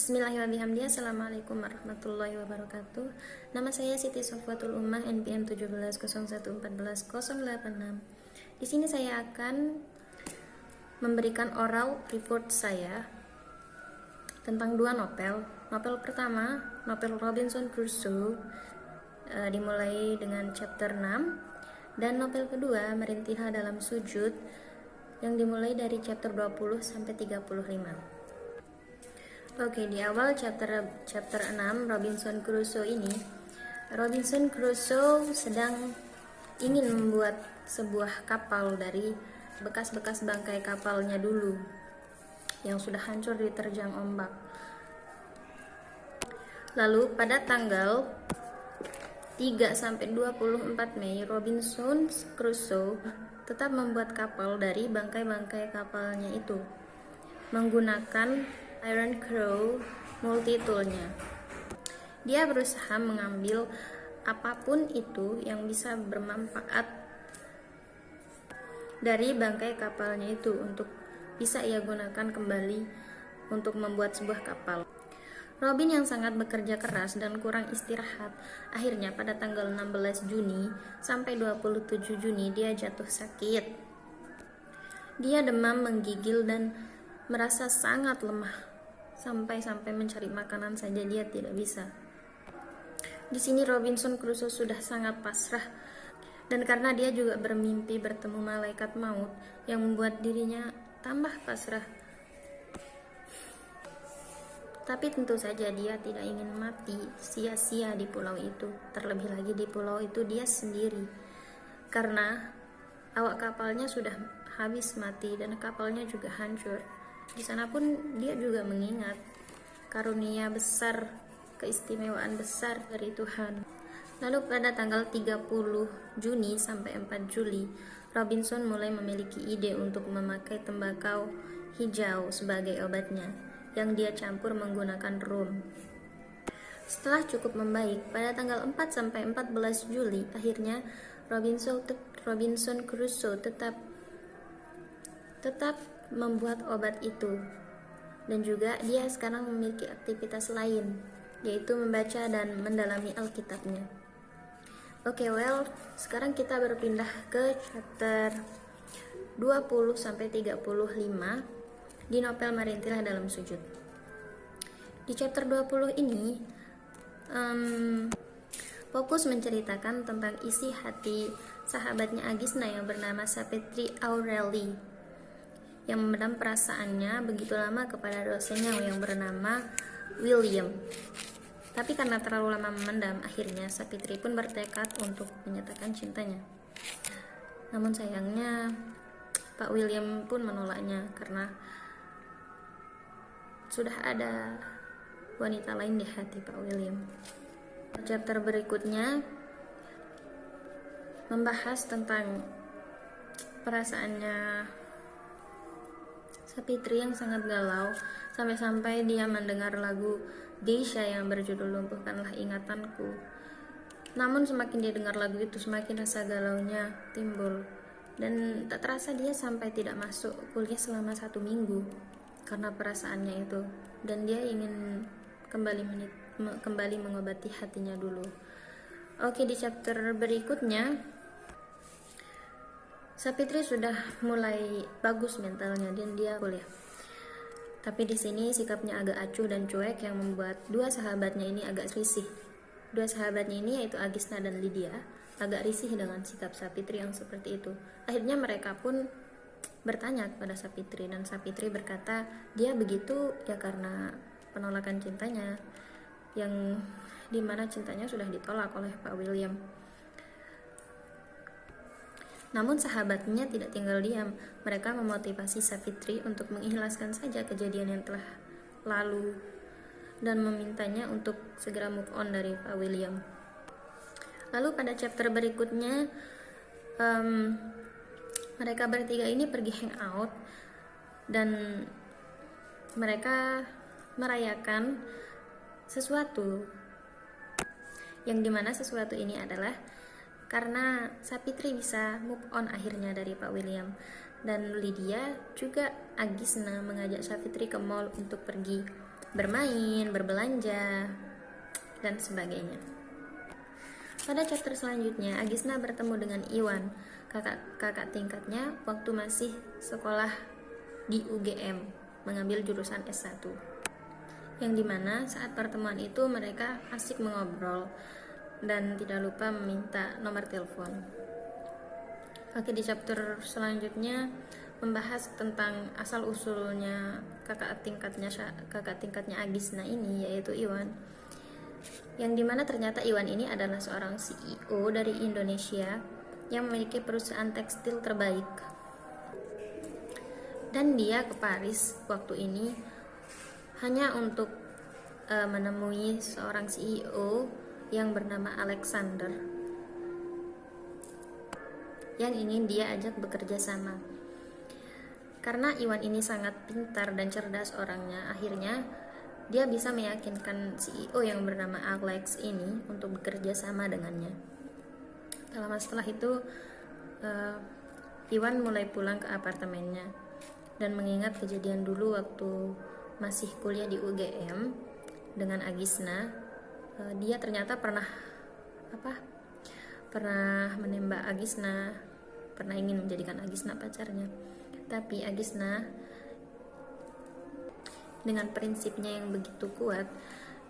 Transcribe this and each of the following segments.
Bismillahirrahmanirrahim. Assalamualaikum warahmatullahi wabarakatuh. Nama saya Siti Sofwatul Ummah, NPM 1701141086. Di sini saya akan memberikan oral report saya tentang dua novel. Novel pertama, novel Robinson Crusoe, dimulai dengan chapter 6, dan novel kedua, Merintihlah dalam Sujud, yang dimulai dari chapter 20 sampai 35. Oke, di awal chapter 6 Robinson Crusoe ini, Robinson Crusoe sedang ingin membuat sebuah kapal dari bekas-bekas bangkai kapalnya dulu yang sudah hancur diterjang ombak. Lalu pada tanggal 3 sampai 24 Mei, Robinson Crusoe tetap membuat kapal dari bangkai-bangkai kapalnya itu menggunakan Iron Crow multi-toolnya. Dia berusaha mengambil apapun itu yang bisa bermanfaat dari bangkai kapalnya itu untuk bisa ia gunakan kembali untuk membuat sebuah kapal. Robin yang sangat bekerja keras dan kurang istirahat, akhirnya pada tanggal 16 Juni sampai 27 Juni dia jatuh sakit. Dia demam, menggigil, dan merasa sangat lemah. Sampai mencari makanan saja dia tidak bisa. Di sini Robinson Crusoe sudah sangat pasrah, dan karena dia juga bermimpi bertemu malaikat maut yang membuat dirinya tambah pasrah. Tapi tentu saja dia tidak ingin mati sia-sia di pulau itu, terlebih lagi di pulau itu dia sendiri, karena awak kapalnya sudah habis mati dan kapalnya juga hancur. Di sana pun dia juga mengingat karunia besar, keistimewaan besar dari Tuhan. Lalu pada tanggal 30 Juni sampai 4 Juli, Robinson mulai memiliki ide untuk memakai tembakau hijau sebagai obatnya, yang dia campur menggunakan rum. Setelah cukup membaik, pada tanggal 4 sampai 14 Juli, akhirnya Robinson Crusoe tetap membuat obat itu, dan juga dia sekarang memiliki aktivitas lain, yaitu membaca dan mendalami Alkitabnya. Sekarang kita berpindah ke chapter 20 sampai 35 di novel Merintihlah dalam Sujud. Di chapter 20 ini fokus menceritakan tentang isi hati sahabatnya Agisna yang bernama Sapitri Aureli, yang memendam perasaannya begitu lama kepada dosennya yang bernama William. Tapi karena terlalu lama memendam, akhirnya Sapitri pun bertekad untuk menyatakan cintanya. Namun sayangnya Pak William pun menolaknya karena sudah ada wanita lain di hati Pak William. Chapter berikutnya membahas tentang perasaannya Sapitri yang sangat galau, sampai-sampai dia mendengar lagu Geisha yang berjudul Lumpuhkanlah Ingatanku. Namun semakin dia dengar lagu itu, semakin rasa galaunya timbul, dan tak terasa dia sampai tidak masuk kuliah selama 1 minggu karena perasaannya itu, dan dia ingin kembali mengobati hatinya dulu. Oke, di chapter berikutnya Sapitri sudah mulai bagus mentalnya dan dia kuliah. Tapi di sini sikapnya agak acuh dan cuek yang membuat dua sahabatnya ini agak risih. Dua sahabatnya ini yaitu Agisna dan Lydia agak risih dengan sikap Sapitri yang seperti itu. Akhirnya mereka pun bertanya kepada Sapitri, dan Sapitri berkata dia begitu ya karena penolakan cintanya, yang dimana cintanya sudah ditolak oleh Pak William. Namun sahabatnya tidak tinggal diam. Mereka memotivasi Sapitri untuk mengikhlaskan saja kejadian yang telah lalu dan memintanya untuk segera move on dari Pak William. Lalu pada chapter berikutnya mereka bertiga ini pergi hangout dan mereka merayakan sesuatu, yang dimana sesuatu ini adalah karena Sapitri bisa move on akhirnya dari Pak William, dan Lydia juga Agisna mengajak Sapitri ke mall untuk pergi bermain, berbelanja, dan sebagainya. Pada chapter selanjutnya, Agisna bertemu dengan Iwan, kakak tingkatnya waktu masih sekolah di UGM, mengambil jurusan S1. Yang dimana saat pertemuan itu mereka asik mengobrol dan tidak lupa meminta nomor telepon. Oke, di chapter selanjutnya membahas tentang asal usulnya kakak tingkatnya Agisna ini, yaitu Iwan. Yang dimana ternyata Iwan ini adalah seorang CEO dari Indonesia yang memiliki perusahaan tekstil terbaik. Dan dia ke Paris waktu ini hanya untuk menemui seorang CEO yang bernama Alexander, yang ingin dia ajak bekerja sama. Karena Iwan ini sangat pintar dan cerdas orangnya, akhirnya dia bisa meyakinkan CEO yang bernama Alex ini untuk bekerja sama dengannya. Lama setelah itu, Iwan mulai pulang ke apartemennya dan mengingat kejadian dulu waktu masih kuliah di UGM dengan Agisna. Dia ternyata pernah menembak Agisna, pernah ingin menjadikan Agisna pacarnya. Tapi Agisna dengan prinsipnya yang begitu kuat,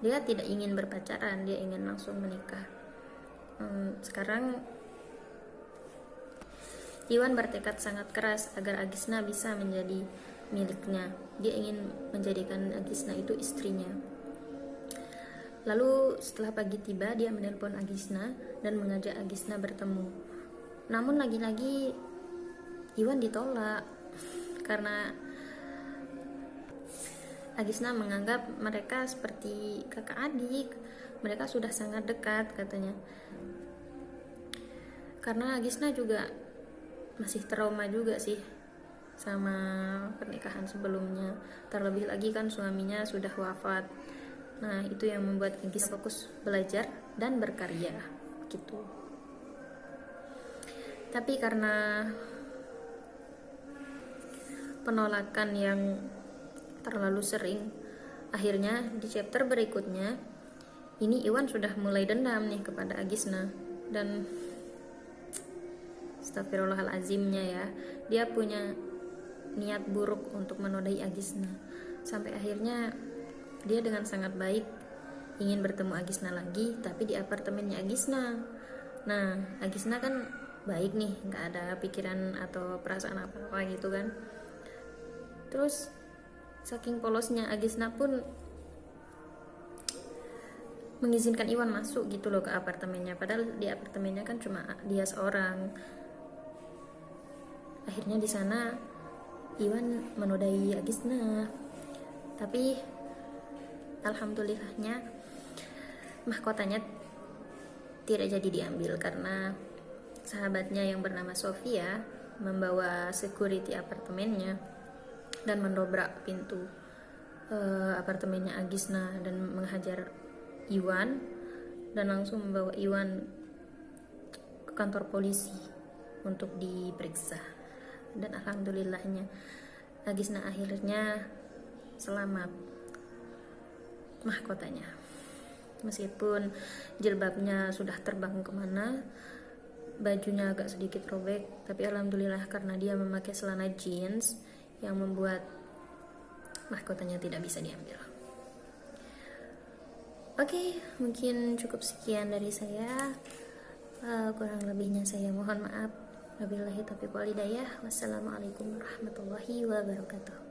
dia tidak ingin berpacaran, dia ingin langsung menikah. Sekarang Iwan bertekad sangat keras agar Agisna bisa menjadi miliknya. Dia ingin menjadikan Agisna itu istrinya. Lalu setelah pagi tiba, dia menelpon Agisna dan mengajak Agisna bertemu. Namun lagi-lagi Iwan ditolak karena Agisna menganggap mereka seperti kakak adik. Mereka sudah sangat dekat katanya. Karena Agisna juga masih trauma juga sih sama pernikahan sebelumnya. Terlebih lagi kan suaminya sudah wafat. Nah, itu yang membuat Agisna fokus belajar dan berkarya gitu. Tapi karena penolakan yang terlalu sering, akhirnya di chapter berikutnya ini Iwan sudah mulai dendam nih kepada Agisna. Dan astagfirullahalazimnya ya, dia punya niat buruk untuk menodai Agisna. Sampai akhirnya dia dengan sangat baik ingin bertemu Agisna lagi, tapi di apartemennya Agisna. Nah, Agisna kan baik nih, nggak ada pikiran atau perasaan apa-apa gitu kan. Terus saking polosnya, Agisna pun mengizinkan Iwan masuk gitu loh ke apartemennya, padahal di apartemennya kan cuma dia seorang. Akhirnya di sana Iwan menodai Agisna, tapi alhamdulillahnya mahkotanya tidak jadi diambil karena sahabatnya yang bernama Sofia membawa security apartemennya dan mendobrak pintu apartemennya Agisna dan menghajar Iwan dan langsung membawa Iwan ke kantor polisi untuk diperiksa. Dan alhamdulillahnya Agisna akhirnya selamat mahkotanya, meskipun jilbabnya sudah terbang kemana, bajunya agak sedikit robek, tapi alhamdulillah karena dia memakai celana jeans yang membuat mahkotanya tidak bisa diambil. Oke, mungkin cukup sekian dari saya. Kurang lebihnya saya mohon maaf. Wabillahi taufiq wal hidayah. Wassalamualaikum warahmatullahi wabarakatuh.